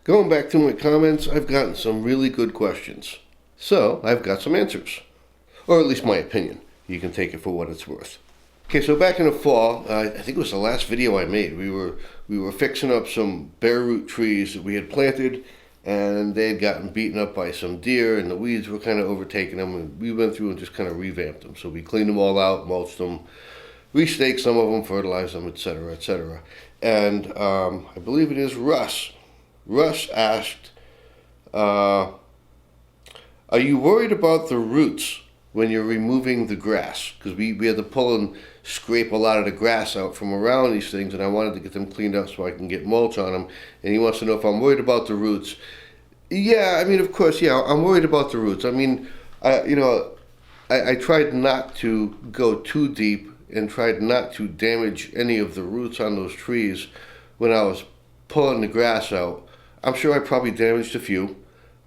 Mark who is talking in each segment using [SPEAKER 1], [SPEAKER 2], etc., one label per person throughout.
[SPEAKER 1] Going back to my comments, I've gotten some really good questions. So, I've got some answers. Or at least my opinion. You can take it for what it's worth. Okay, so back in the fall, I think it was the last video I made, we were fixing up some bare root trees that we had planted, and they had gotten beaten up by some deer, and the weeds were kind of overtaking them, and we went through and just kind of revamped them. So we cleaned them all out, mulched them, restaked some of them, fertilized them, etc., etc. And I believe it is Russ. Russ asked, are you worried about the roots when you're removing the grass? Because we had to pull and scrape a lot of the grass out from around these things, and I wanted to get them cleaned up so I can get mulch on them. And he wants to know if I'm worried about the roots. Yeah, I mean, of course, yeah, I'm worried about the roots. I mean, I tried not to go too deep and tried not to damage any of the roots on those trees when I was pulling the grass out. I'm sure I probably damaged a few,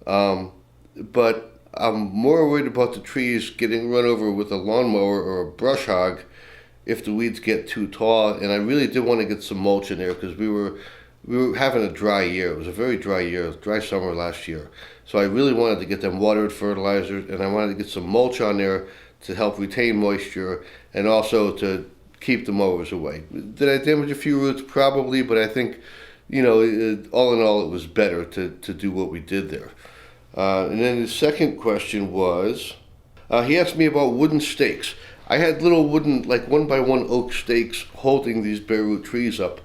[SPEAKER 1] but I'm more worried about the trees getting run over with a lawnmower or a brush hog if the weeds get too tall. And I really did want to get some mulch in there because we were having a dry year. It was a very dry year, dry summer last year. So I really wanted to get them watered, fertilizers, and I wanted to get some mulch on there to help retain moisture and also to keep the mowers away. Did I damage a few roots? Probably, but I think, all in all, it was better to do what we did there. And then the second question was, he asked me about wooden stakes. I had little wooden, like 1x1 oak stakes holding these bare root trees up.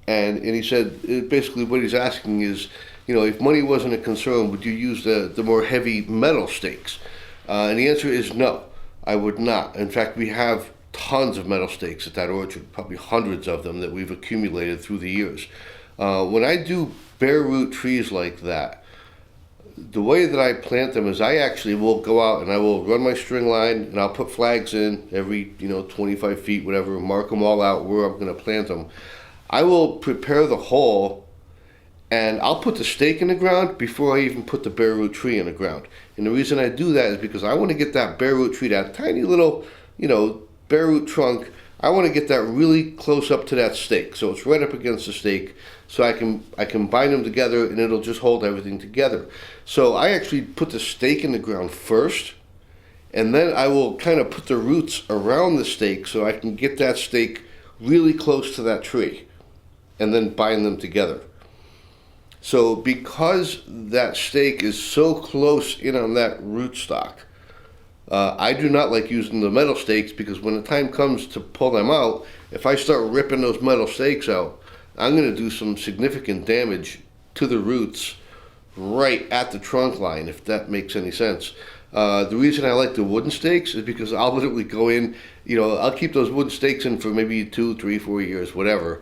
[SPEAKER 1] And he said, basically what he's asking is, if money wasn't a concern, would you use the more heavy metal stakes? And the answer is no, I would not. In fact, we have tons of metal stakes at that orchard, probably hundreds of them that we've accumulated through the years. When I do bare root trees like that, the way that I plant them is I actually will go out and I will run my string line and I'll put flags in every 25 feet, whatever, mark them all out where I'm going to plant them. I will prepare the hole and I'll put the stake in the ground before I even put the bare root tree in the ground. And the reason I do that is because I want to get that bare root tree, that tiny little, bare root trunk, I want to get that really close up to that stake, so it's right up against the stake, so I can bind them together and it'll just hold everything together. So I actually put the stake in the ground first, and then I will kind of put the roots around the stake so I can get that stake really close to that tree, and then bind them together. So because that stake is so close in on that rootstock, I do not like using the metal stakes because when the time comes to pull them out, if I start ripping those metal stakes out, I'm going to do some significant damage to the roots right at the trunk line, if that makes any sense. The reason I like the wooden stakes is because I'll literally go in, I'll keep those wooden stakes in for maybe 2, 3, 4 years, whatever.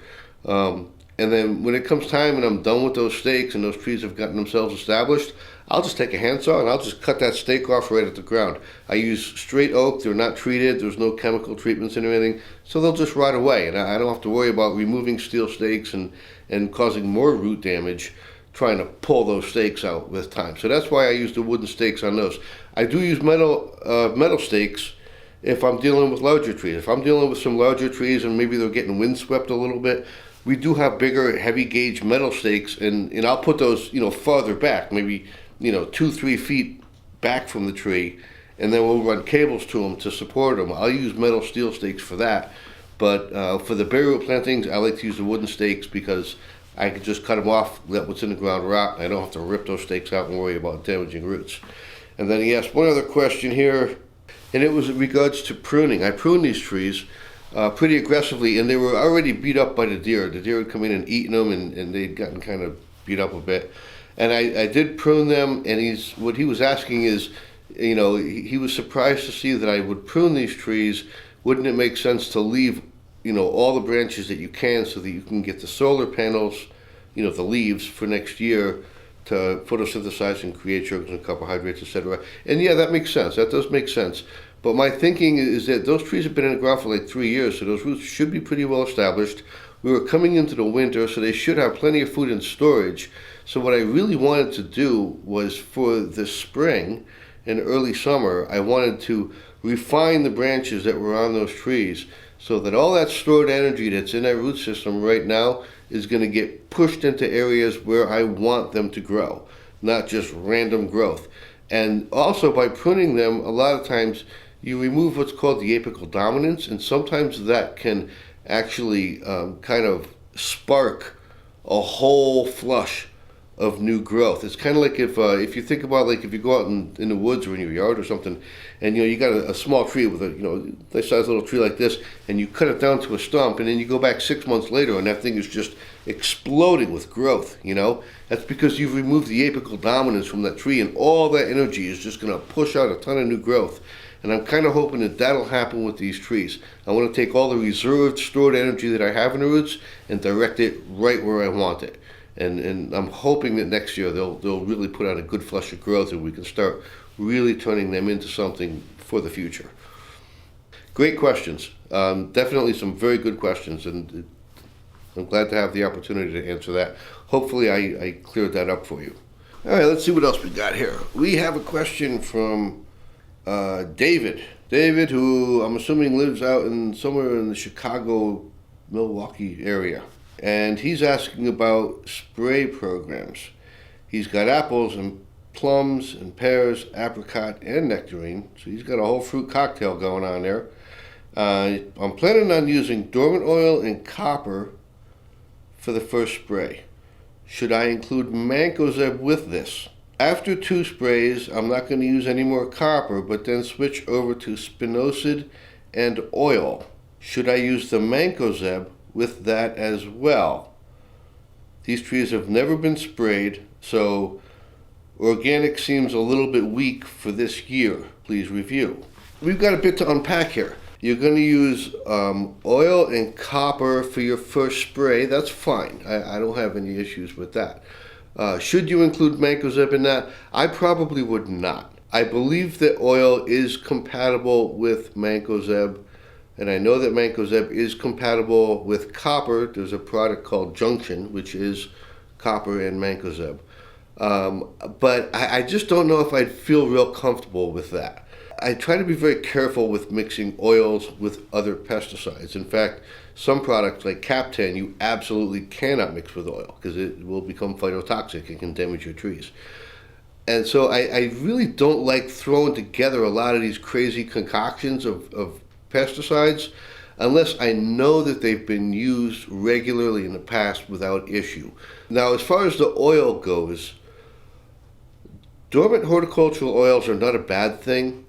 [SPEAKER 1] And then when it comes time and I'm done with those stakes and those trees have gotten themselves established, I'll just take a handsaw and I'll just cut that stake off right at the ground. I use straight oak, they're not treated, there's no chemical treatments in or anything, so they'll just rot away. And I don't have to worry about removing steel stakes and causing more root damage trying to pull those stakes out with time. So that's why I use the wooden stakes on those. I do use metal stakes if I'm dealing with larger trees. If I'm dealing with some larger trees and maybe they're getting windswept a little bit, we do have bigger, heavy gauge metal stakes, and I'll put those, farther back, maybe, 2-3 feet back from the tree, and then we'll run cables to them to support them. I'll use metal steel stakes for that, but for the bare root plantings, I like to use the wooden stakes because I can just cut them off, let what's in the ground rot, and I don't have to rip those stakes out and worry about damaging roots. And then he asked one other question here, and it was in regards to pruning. I pruned these trees pretty aggressively, and they were already beat up by the deer. The deer had come in and eaten them, and they'd gotten kind of beat up a bit. And I did prune them, and what he was asking is, he was surprised to see that I would prune these trees. Wouldn't it make sense to leave, all the branches that you can so that you can get the solar panels, the leaves for next year to photosynthesize and create sugars and carbohydrates, etc. And yeah, that makes sense. That does make sense. But my thinking is that those trees have been in the ground for like 3 years, so those roots should be pretty well established. We were coming into the winter, so they should have plenty of food in storage. So what I really wanted to do was for the spring and early summer, I wanted to refine the branches that were on those trees so that all that stored energy that's in that root system right now is going to get pushed into areas where I want them to grow, not just random growth. And also by pruning them, a lot of times you remove what's called the apical dominance, and sometimes that can actually kind of spark a whole flush of new growth. It's kind of like if you think about, like, if you go out in the woods or in your yard or something, and you got a small tree with a nice sized little tree like this, and you cut it down to a stump, and then you go back 6 months later, and that thing is just exploding with growth. That's because you've removed the apical dominance from that tree, and all that energy is just going to push out a ton of new growth. And I'm kind of hoping that that'll happen with these trees. I want to take all the reserved, stored energy that I have in the roots and direct it right where I want it. And I'm hoping that next year they'll really put out a good flush of growth, and we can start really turning them into something for the future. Great questions. Definitely some very good questions, and I'm glad to have the opportunity to answer that. Hopefully I cleared that up for you. All right, let's see what else we got here. We have a question from David. David, who I'm assuming lives out somewhere in the Chicago, Milwaukee area. And he's asking about spray programs. He's got apples and plums and pears, apricot, and nectarine. So he's got a whole fruit cocktail going on there. I'm planning on using dormant oil and copper for the first spray. Should I include mancozeb with this? After 2 sprays, I'm not going to use any more copper, but then switch over to spinosad and oil. Should I use the mancozeb with that as well? These trees have never been sprayed, so organic seems a little bit weak for this year. Please review. We've got a bit to unpack here. You're going to use oil and copper for your first spray. That's fine. I don't have any issues with that. Should you include mancozeb in that? I probably would not. I believe that oil is compatible with mancozeb, and I know that mancozeb is compatible with copper. There's a product called Junction, which is copper and mancozeb. But I just don't know if I'd feel real comfortable with that. I try to be very careful with mixing oils with other pesticides. In fact, some products like Captan you absolutely cannot mix with oil because it will become phytotoxic and can damage your trees. And so I really don't like throwing together a lot of these crazy concoctions of pesticides unless I know that they've been used regularly in the past without issue. Now, as far as the oil goes, dormant horticultural oils are not a bad thing,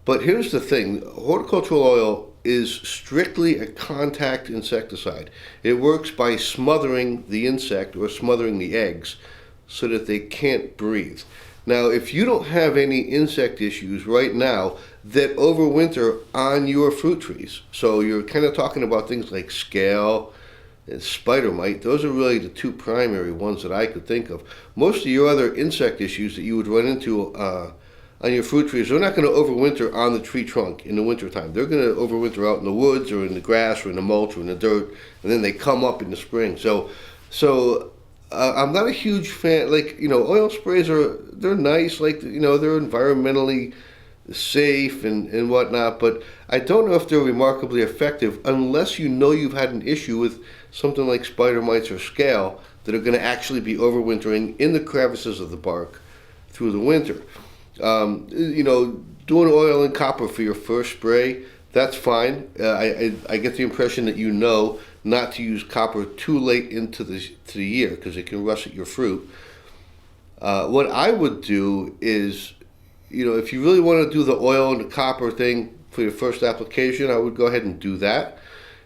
[SPEAKER 1] but here's the thing. Horticultural oil is strictly a contact insecticide. It works by smothering the insect or smothering the eggs so that they can't breathe. Now, if you don't have any insect issues right now that overwinter on your fruit trees, so you're kind of talking about things like scale and spider mite, those are really the 2 primary ones that I could think of. Most of your other insect issues that you would run into on your fruit trees, they're not going to overwinter on the tree trunk in the wintertime. They're going to overwinter out in the woods or in the grass or in the mulch or in the dirt, and then they come up in the spring. So I'm not a huge fan. Like, oil sprays they're nice, like, they're environmentally safe and whatnot, but I don't know if they're remarkably effective unless you've had an issue with something like spider mites or scale that are going to actually be overwintering in the crevices of the bark through the winter. Doing oil and copper for your first spray, that's fine. I get the impression that not to use copper too late into the year because it can russet your fruit. What I would do is, if you really want to do the oil and the copper thing for your first application, I would go ahead and do that.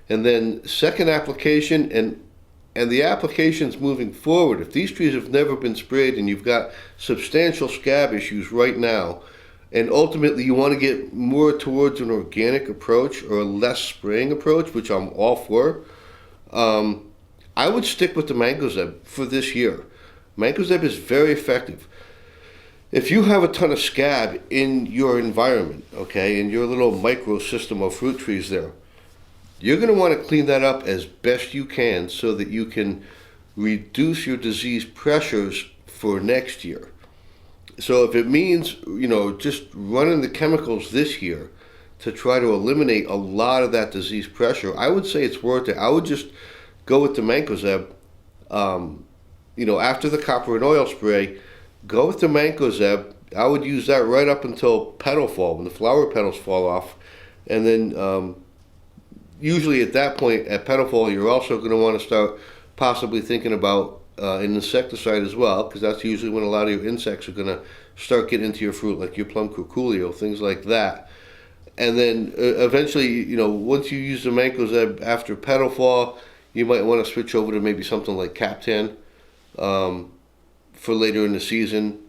[SPEAKER 1] And then second application and the applications moving forward, if these trees have never been sprayed and you've got substantial scab issues right now, and ultimately you want to get more towards an organic approach or a less spraying approach, which I'm all for, I would stick with the mancozeb for this year. Mancozeb is very effective. If you have a ton of scab in your environment, okay, in your little micro system of fruit trees there, you're going to want to clean that up as best you can so that you can reduce your disease pressures for next year. So if it means, just running the chemicals this year to try to eliminate a lot of that disease pressure, I would say it's worth it. I would just go with the Mancozeb. After the copper and oil spray, go with the Mancozeb. I would use that right up until petal fall, when the flower petals fall off. And then usually at that point, at petal fall, you're also going to want to start possibly thinking about an insecticide as well, because that's usually when a lot of your insects are going to start getting into your fruit, like your plum curculio, things like that. And then eventually, once you use the Mancozeb after petal fall, you might want to switch over to maybe something like Captan for later in the season.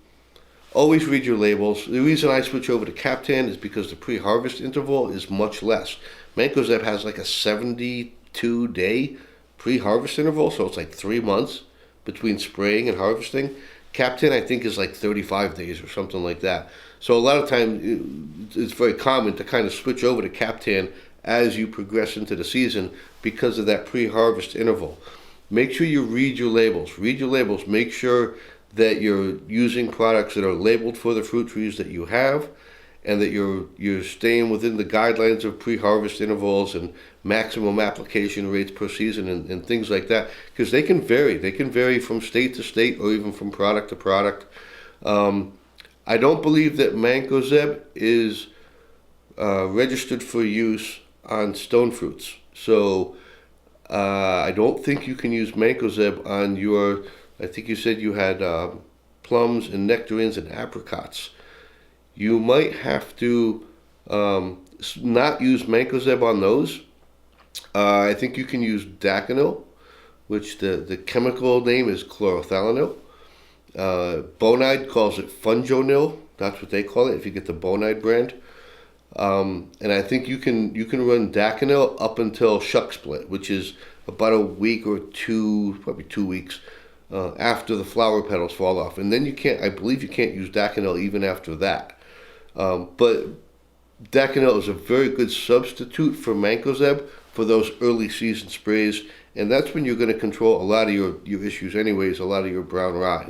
[SPEAKER 1] Always read your labels. The reason I switch over to Captan is because the pre-harvest interval is much less. Mancozeb has like a 72-day pre-harvest interval, so it's like 3 months between spraying and harvesting. Captan, I think, is like 35 days or something like that. So a lot of times it's very common to kind of switch over to Captan as you progress into the season because of that pre-harvest interval. Make sure you read your labels. Read your labels. Make sure that you're using products that are labeled for the fruit trees that you have, and that you're staying within the guidelines of pre-harvest intervals and maximum application rates per season and things like that, because they can vary. They can vary from state to state or even from product to product. I don't believe that Mancozeb is registered for use on stone fruits. So I don't think you can use Mancozeb on your, I think you said you had plums and nectarines and apricots. You might have to not use Mancozeb on those. I think you can use Daconil, which the chemical name is chlorothalonil. Bonide calls it Fungonil. That's what they call it if you get the Bonide brand. And I think you can run Daconil up until shuck split, which is about a week or two, probably 2 weeks after the flower petals fall off. And then I believe you can't use Daconil even after that. But Daconil is a very good substitute for Mancozeb for those early season sprays, and that's when you're going to control a lot of your issues anyways, a lot of your brown rot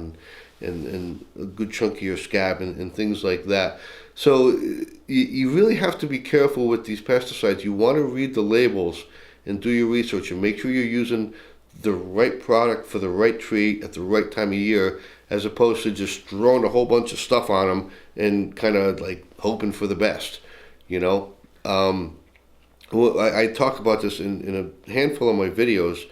[SPEAKER 1] and a good chunk of your scab and things like that. So you really have to be careful with these pesticides. You want to read the labels and do your research and make sure you're using the right product for the right tree at the right time of year, as opposed to just throwing a whole bunch of stuff on them and kind of like hoping for the best, Well, I talk about this in a handful of my videos.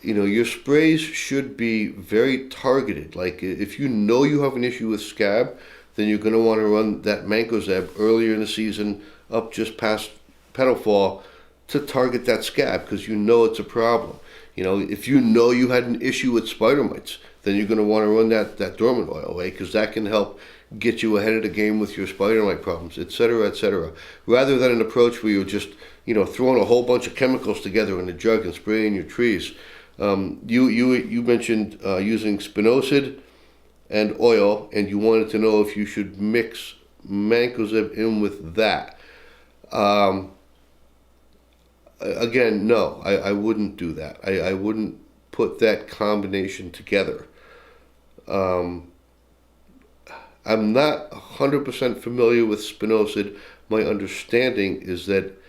[SPEAKER 1] Your sprays should be very targeted. Like if you know you have an issue with scab, then you're going to want to run that Mancozeb earlier in the season up just past petal fall to target that scab, because you know it's a problem. If you know you had an issue with spider mites, then you're going to want to run that dormant oil, right? Because that can help get you ahead of the game with your spider mite problems, etc., etc. Rather than an approach where you're just, throwing a whole bunch of chemicals together in a jug and spraying your trees. You mentioned using spinosad and oil, and you wanted to know if you should mix Mancozeb in with that. Again, no, I wouldn't do that. I wouldn't put that combination together. I'm not 100% familiar with spinosad. My understanding is that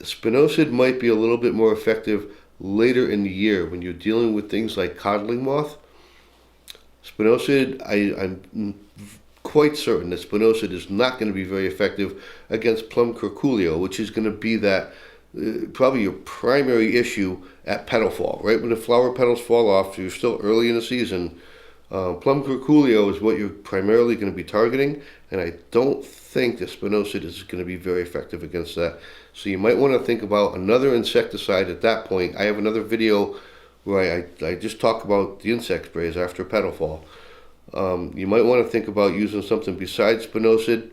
[SPEAKER 1] spinosad might be a little bit more effective later in the year when you're dealing with things like codling moth. Spinosad, I'm quite certain that spinosad is not going to be very effective against plum curculio, which is going to be that probably your primary issue at petal fall, right when the flower petals fall off. So you're still early in the season. Plum curculio is what you're primarily going to be targeting, and I don't think that spinosad is going to be very effective against that. So you might want to think about another insecticide at that point. I have another video where I just talk about the insect sprays after petal fall. You might want to think about using something besides spinosad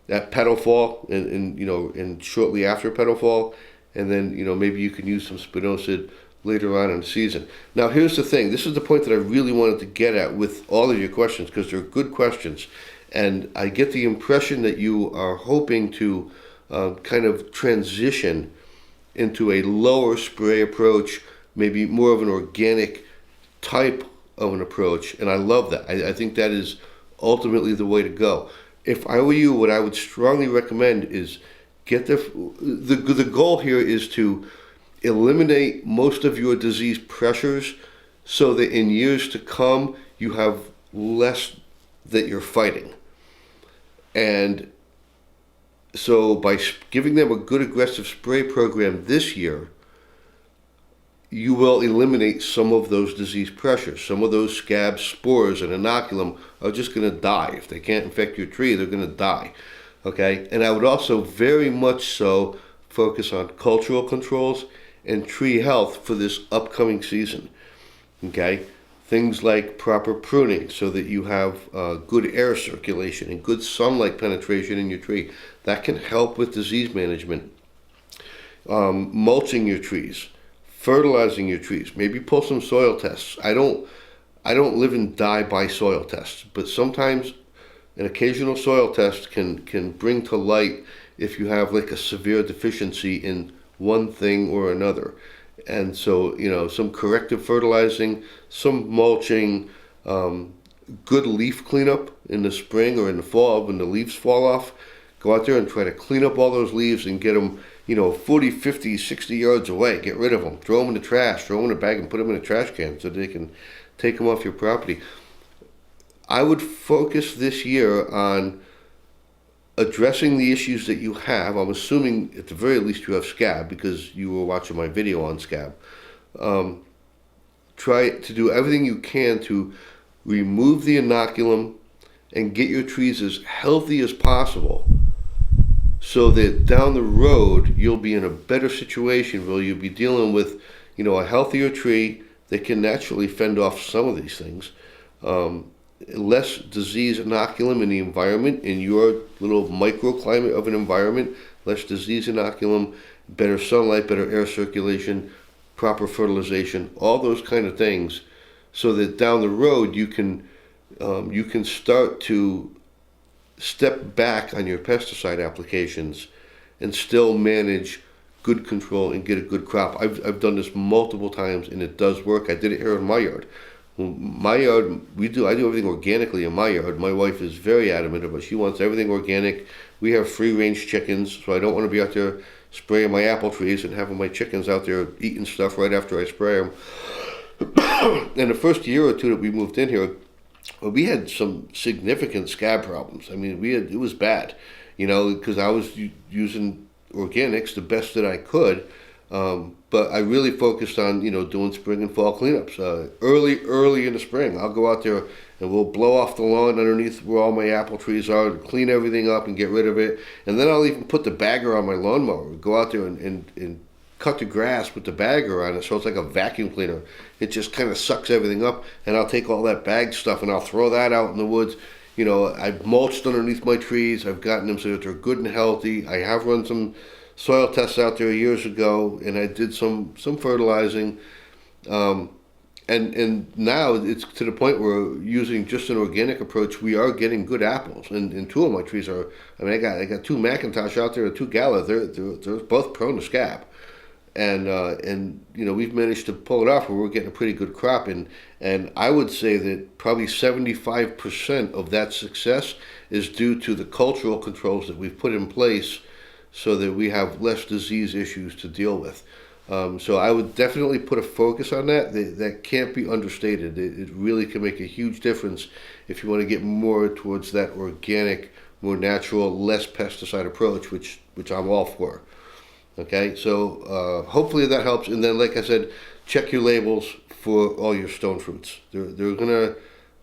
[SPEAKER 1] at petal fall and shortly after petal fall, and then maybe you can use some spinosad later on in the season. Now here's the thing, this is the point that I really wanted to get at with all of your questions, because they're good questions, and I get the impression that you are hoping to kind of transition into a lower spray approach, maybe more of an organic type of an approach, and I love that. I think that is ultimately the way to go. If I were you, what I would strongly recommend is Get the goal here is to eliminate most of your disease pressures so that in years to come you have less that you're fighting. And so by giving them a good aggressive spray program this year, you will eliminate some of those disease pressures. Some of those scab spores and inoculum are just going to die. If they can't infect your tree, they're going to die. Okay? And I would also very much so focus on cultural controls and tree health for this upcoming season. Okay? Things like proper pruning so that you have good air circulation and good sunlight penetration in your tree. That can help with disease management. Mulching your trees, fertilizing your trees. Maybe pull some soil tests. I don't live and die by soil tests, but sometimes an occasional soil test can bring to light if you have like a severe deficiency in one thing or another. And so, some corrective fertilizing, some mulching, good leaf cleanup in the spring or in the fall when the leaves fall off. Go out there and try to clean up all those leaves and get them, 40, 50, 60 yards away. Get rid of them. Throw them in the trash. Throw them in a bag and put them in a trash can so they can take them off your property. I would focus this year on addressing the issues that you have. I'm assuming at the very least you have scab because you were watching my video on scab. Try to do everything you can to remove the inoculum and get your trees as healthy as possible so that down the road you'll be in a better situation where you'll be dealing with, a healthier tree that can naturally fend off some of these things. Less disease inoculum in the environment, in your little microclimate of an environment, less disease inoculum, better sunlight, better air circulation, proper fertilization, all those kind of things, so that down the road you can start to step back on your pesticide applications and still manage good control and get a good crop. I've done this multiple times and it does work. I did it here in my yard. My yard, I do everything organically in my yard. My wife is very adamant about it. She wants everything organic. We have free-range chickens, so I don't want to be out there spraying my apple trees and having my chickens out there eating stuff right after I spray them. And the first year or two that we moved in here, we had some significant scab problems. I mean, it was bad, because I was using organics the best that I could. But I really focused on, doing spring and fall cleanups. Early in the spring, I'll go out there and we'll blow off the lawn underneath where all my apple trees are, clean everything up and get rid of it. And then I'll even put the bagger on my lawnmower, go out there and cut the grass with the bagger on it so it's like a vacuum cleaner. It just kind of sucks everything up, and I'll take all that bag stuff and I'll throw that out in the woods. I've mulched underneath my trees. I've gotten them so that they're good and healthy. I have run some soil tests out there years ago, and I did some fertilizing, and now it's to the point where using just an organic approach, we are getting good apples, and two of my trees are. I mean, I got two McIntosh out there and two Gala. They're both prone to scab, and we've managed to pull it off where we're getting a pretty good crop, and I would say that probably 75% of that success is due to the cultural controls that we've put in place, so that we have less disease issues to deal with. So I would definitely put a focus on that. That can't be understated. It really can make a huge difference if you want to get more towards that organic, more natural, less pesticide approach, which I'm all for. Okay, so hopefully that helps. And then, like I said, check your labels for all your stone fruits.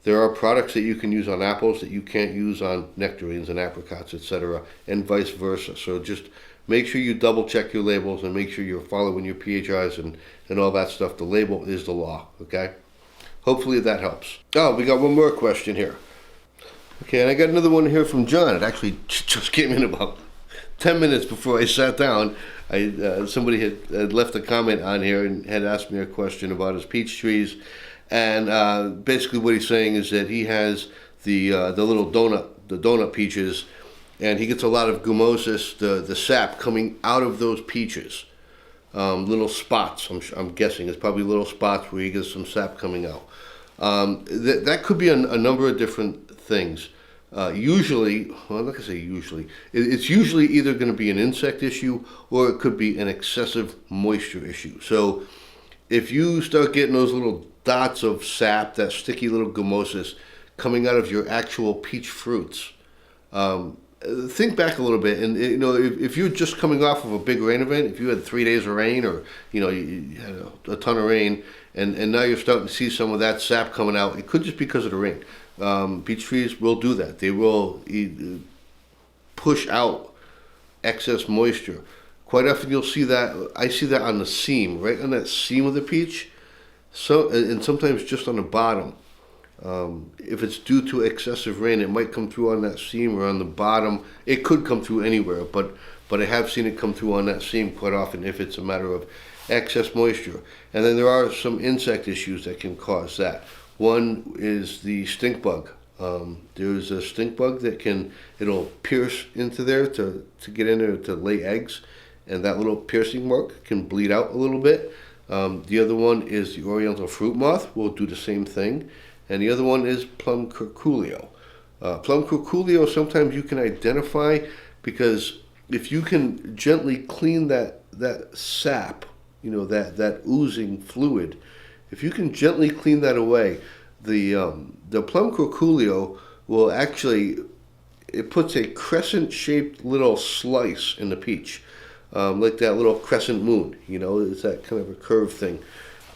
[SPEAKER 1] There are products that you can use on apples that you can't use on nectarines and apricots, etc., and vice versa. So just make sure you double check your labels and make sure you're following your PHIs and all that stuff. The label is the law, okay? Hopefully that helps. Oh, we got one more question here. Okay, and I got another one here from John. It actually just came in about 10 minutes before I sat down. Somebody had left a comment on here and had asked me a question about his peach trees. And basically what he's saying is that he has the little donut peaches, and he gets a lot of gummosis, the sap coming out of those peaches. Little spots, I'm guessing. It's probably little spots where he gets some sap coming out. That could be a number of different things. Usually, well, I'm not going to say usually, it's usually either going to be an insect issue or it could be an excessive moisture issue. So if you start getting those little dots of sap, that sticky little gummosis coming out of your actual peach fruits, think back a little bit, and if you're just coming off of a big rain event, if you had 3 days of rain, or you had a ton of rain, and now you're starting to see some of that sap coming out, it could just be because of the rain. Peach trees will do that. They will push out excess moisture. Quite often you'll see that. I see that on the seam, right on that seam of the peach. So, and sometimes just on the bottom. If it's due to excessive rain, it might come through on that seam or on the bottom. It could come through anywhere, but I have seen it come through on that seam quite often if it's a matter of excess moisture. And then there are some insect issues that can cause that. One is the stink bug. There's a stink bug that it'll pierce into there to get in there to lay eggs, and that little piercing mark can bleed out a little bit. The other one is the oriental fruit moth, will do the same thing. And the other one is plum curculio. Plum curculio sometimes you can identify because if you can gently clean that sap, that oozing fluid, if you can gently clean that away, the plum curculio will actually, it puts a crescent-shaped little slice in the peach, like that little crescent moon. It's that kind of a curved thing.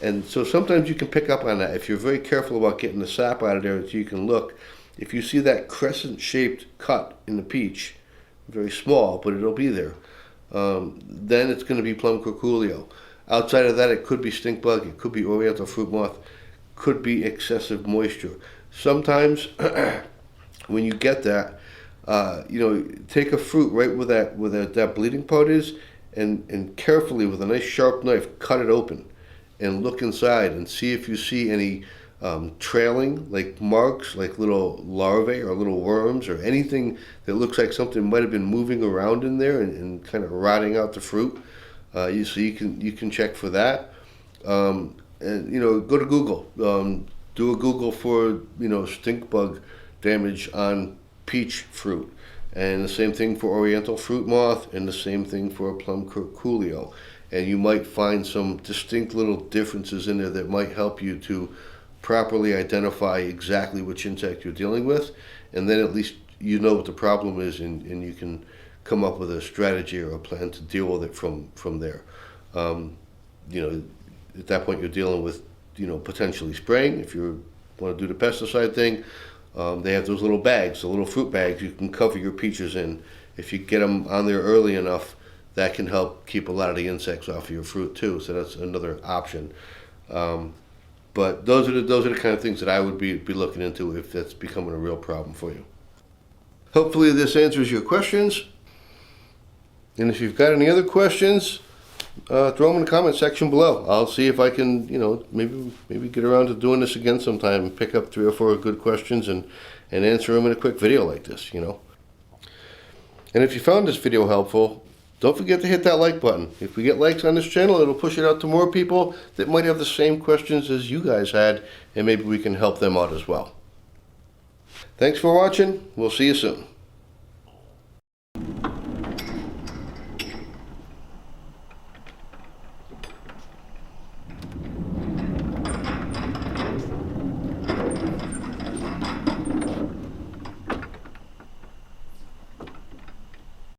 [SPEAKER 1] And so sometimes you can pick up on that if you're very careful about getting the sap out of there so you can look. If you see that crescent-shaped cut in the peach, very small, but it'll be there, then it's going to be plum curculio. Outside of that, it could be stink bug, it could be oriental fruit moth, could be excessive moisture. Sometimes when you get that, take a fruit right where that bleeding part is, and carefully with a nice sharp knife cut it open and look inside and see if you see any trailing, like marks, like little larvae or little worms or anything that looks like something might have been moving around in there and kind of rotting out the fruit. So you can check for that. And go to Google. Do a Google for stink bug damage on peach fruit, and the same thing for oriental fruit moth, and the same thing for plum curculio. And you might find some distinct little differences in there that might help you to properly identify exactly which insect you're dealing with, and then at least you know what the problem is, and you can come up with a strategy or a plan to deal with it from there. At that point you're dealing with potentially spraying. If you want to do the pesticide thing, they have those little bags, the little fruit bags you can cover your peaches in. If you get them on there early enough, that can help keep a lot of the insects off of your fruit too. So that's another option. But those are the kind of things that I would be looking into if that's becoming a real problem for you. Hopefully this answers your questions. And if you've got any other questions, throw them in the comment section below. I'll see if I can, maybe get around to doing this again sometime and pick up 3 or 4 good questions and answer them in a quick video like this, And if you found this video helpful, don't forget to hit that like button. If we get likes on this channel, it'll push it out to more people that might have the same questions as you guys had, and maybe we can help them out as well. Thanks for watching. We'll see you soon.